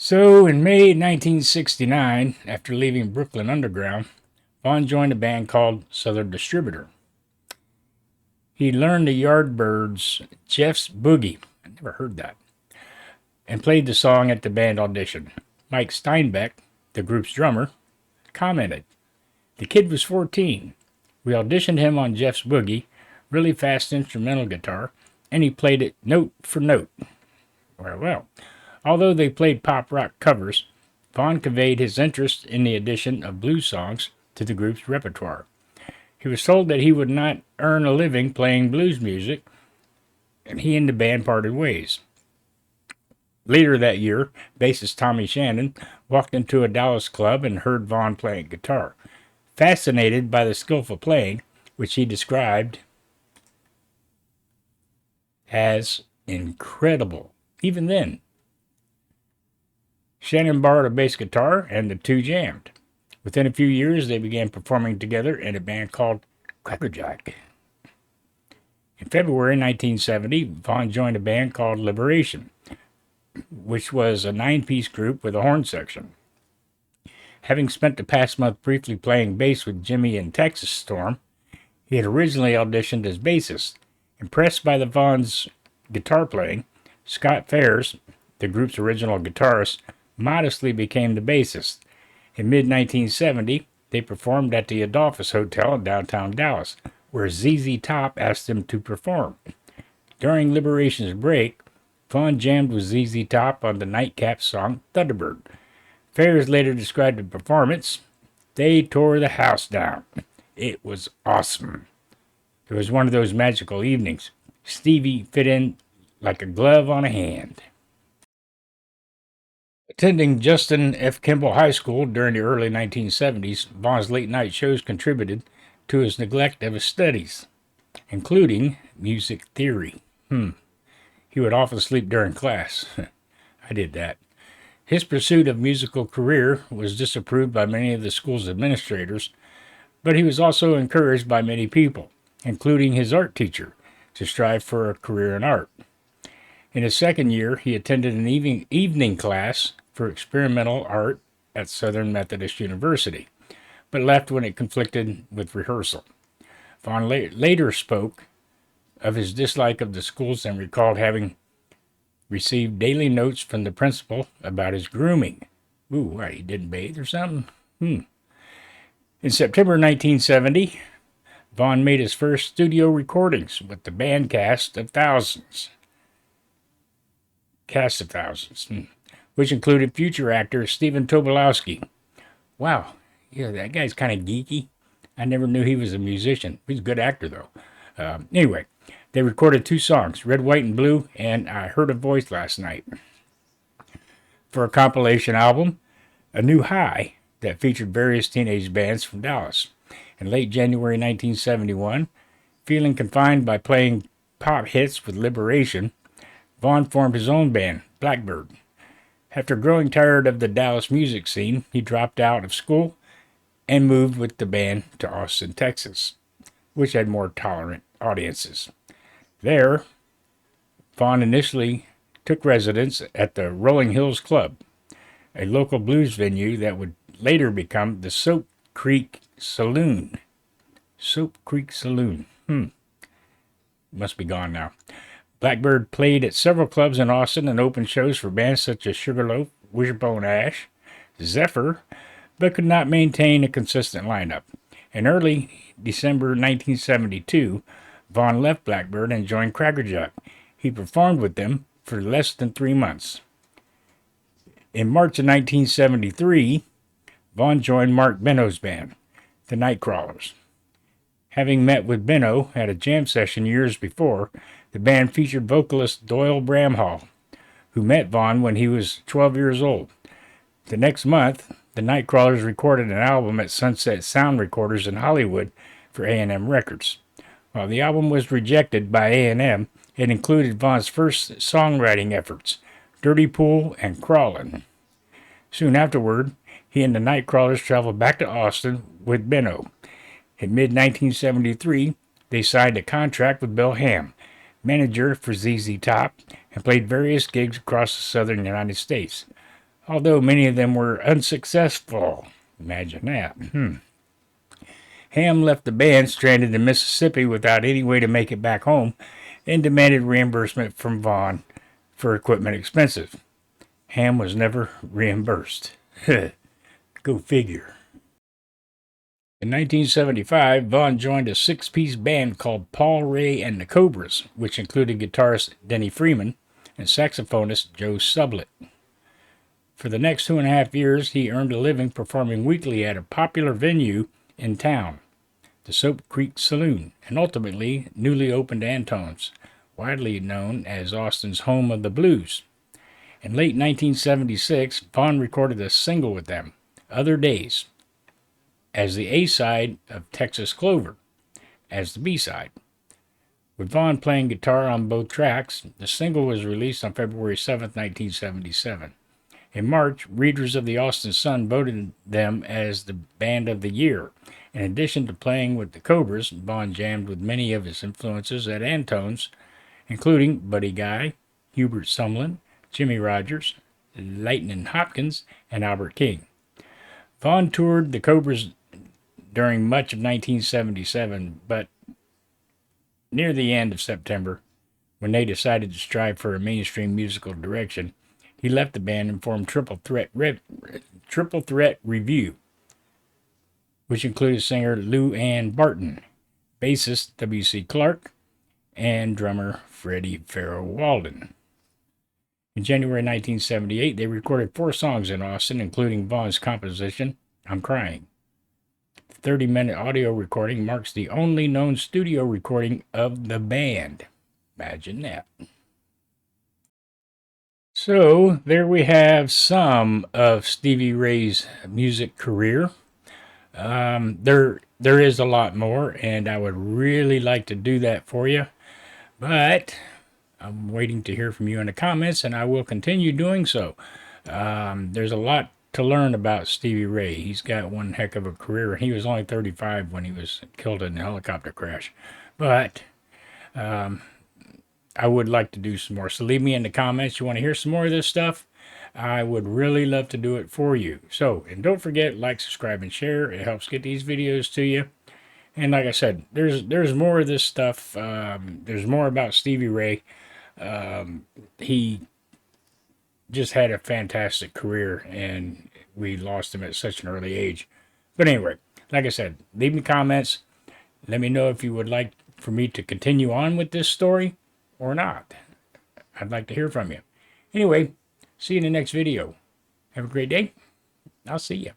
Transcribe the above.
So, in May 1969, after leaving Brooklyn Underground, Vaughn joined a band called Southern Distributor. He learned the Yardbirds' Jeff's Boogie, I never heard that, and played the song at the band audition. Mike Steinbeck, the group's drummer, commented, "The kid was 14. We auditioned him on Jeff's Boogie, really fast instrumental guitar, and he played it note for note." Well. Although they played pop rock covers, Vaughn conveyed his interest in the addition of blues songs to the group's repertoire. He was told that he would not earn a living playing blues music, and he and the band parted ways. Later that year, bassist Tommy Shannon walked into a Dallas club and heard Vaughn playing guitar. Fascinated by the skillful playing, which he described as incredible, even then, Shannon borrowed a bass guitar, and the two jammed. Within a few years, they began performing together in a band called Crackerjack. In February 1970, Vaughn joined a band called Liberation, which was a 9-piece group with a horn section. Having spent the past month briefly playing bass with Jimmy in Texas Storm, he had originally auditioned as bassist. Impressed by the Vaughn's guitar playing, Scott Fairs, the group's original guitarist, modestly became the bassist. In mid-1970, they performed at the Adolphus Hotel in downtown Dallas, where ZZ Top asked them to perform. During Liberation's break, Vaughn jammed with ZZ Top on the Nightcap song Thunderbird. Fairs later described the performance. "They tore the house down. It was awesome. It was one of those magical evenings. Stevie fit in like a glove on a hand." Attending Justin F. Kimball High School during the early 1970s, Vaughn's late-night shows contributed to his neglect of his studies, including music theory. He would often sleep during class. I did that. His pursuit of musical career was disapproved by many of the school's administrators, but he was also encouraged by many people, including his art teacher, to strive for a career in art. In his second year, he attended an evening class for experimental art at Southern Methodist University, but left when it conflicted with rehearsal. Vaughn later spoke of his dislike of the schools and recalled having received daily notes from the principal about his grooming. Ooh, he didn't bathe or something? In September 1970, Vaughn made his first studio recordings with the band Cast of Thousands, which included future actor Stephen Tobolowsky. Wow, yeah, that guy's kind of geeky. I never knew he was a musician. He's a good actor, though. Anyway, they recorded 2 songs, Red, White, and Blue, and I Heard a Voice Last Night, for a compilation album, A New High, that featured various teenage bands from Dallas. In late January 1971, feeling confined by playing pop hits with Liberation, Vaughn formed his own band, Blackbird. After growing tired of the Dallas music scene, he dropped out of school and moved with the band to Austin, Texas, which had more tolerant audiences. There, Vaughn initially took residence at the Rolling Hills Club, a local blues venue that would later become the Soap Creek Saloon. Soap Creek Saloon. Must be gone now. Blackbird played at several clubs in Austin and opened shows for bands such as Sugarloaf, Wishbone Ash, Zephyr, but could not maintain a consistent lineup. In early December 1972, Vaughn left Blackbird and joined Crackerjack. He performed with them for less than 3 months. In March of 1973, Vaughn joined Mark Benno's band, the Nightcrawlers. Having met with Benno at a jam session years before, the band featured vocalist Doyle Bramhall, who met Vaughn when he was 12 years old. The next month, the Nightcrawlers recorded an album at Sunset Sound Recorders in Hollywood for A&M Records. While the album was rejected by A&M, it included Vaughn's first songwriting efforts, Dirty Pool and Crawlin'. Soon afterward, he and the Nightcrawlers traveled back to Austin with Benno. In mid-1973, they signed a contract with Bill Ham, manager for ZZ Top, and played various gigs across the southern United States. although many of them were unsuccessful. Imagine that. Ham left the band stranded in Mississippi without any way to make it back home and demanded reimbursement from Vaughn for equipment expenses. Ham was never reimbursed. Go figure. In 1975, Vaughn joined a six-piece band called Paul Ray and the Cobras, which included guitarist Denny Freeman and saxophonist Joe Sublett. For the next 2.5 years, he earned a living performing weekly at a popular venue in town, the Soap Creek Saloon, and ultimately newly opened Antone's, widely known as Austin's home of the blues. In late 1976, Vaughn recorded a single with them, Other Days, as the A-side of Texas Clover, as the B-side. With Vaughn playing guitar on both tracks, the single was released on February 7, 1977. In March, readers of the Austin Sun voted them as the Band of the Year. In addition to playing with the Cobras, Vaughn jammed with many of his influences at Antone's, including Buddy Guy, Hubert Sumlin, Jimmy Rogers, Lightnin' Hopkins, and Albert King. Vaughn toured the Cobras during much of 1977, but near the end of September, when they decided to strive for a mainstream musical direction, he left the band and formed Triple Threat Review, which included singer Lou Ann Barton, bassist W.C. Clark, and drummer Freddie Farrell Walden. In January 1978, they recorded 4 songs in Austin, including Vaughn's composition, I'm Crying. The 30-minute audio recording marks the only known studio recording of the band. Imagine that. So, there we have some of Stevie Ray's music career. There is a lot more, and I would really like to do that for you, but I'm waiting to hear from you in the comments, and I will continue doing so. There's a lot to learn about Stevie Ray. He's got one heck of a career. He was only 35 when he was killed in a helicopter crash, but I would like to do some more. So leave me in the comments. You want to hear some more of this stuff? I would really love to do it for you. So, and don't forget, like, subscribe, and share. It helps get these videos to you. And like I said, there's more of this stuff. There's more about Stevie Ray. He just had a fantastic career, and we lost him at such an early age. But anyway, like I said, leave me comments. Let me know if you would like for me to continue on with this story or not. I'd like to hear from you. Anyway, see you in the next video. Have a great day. I'll see you.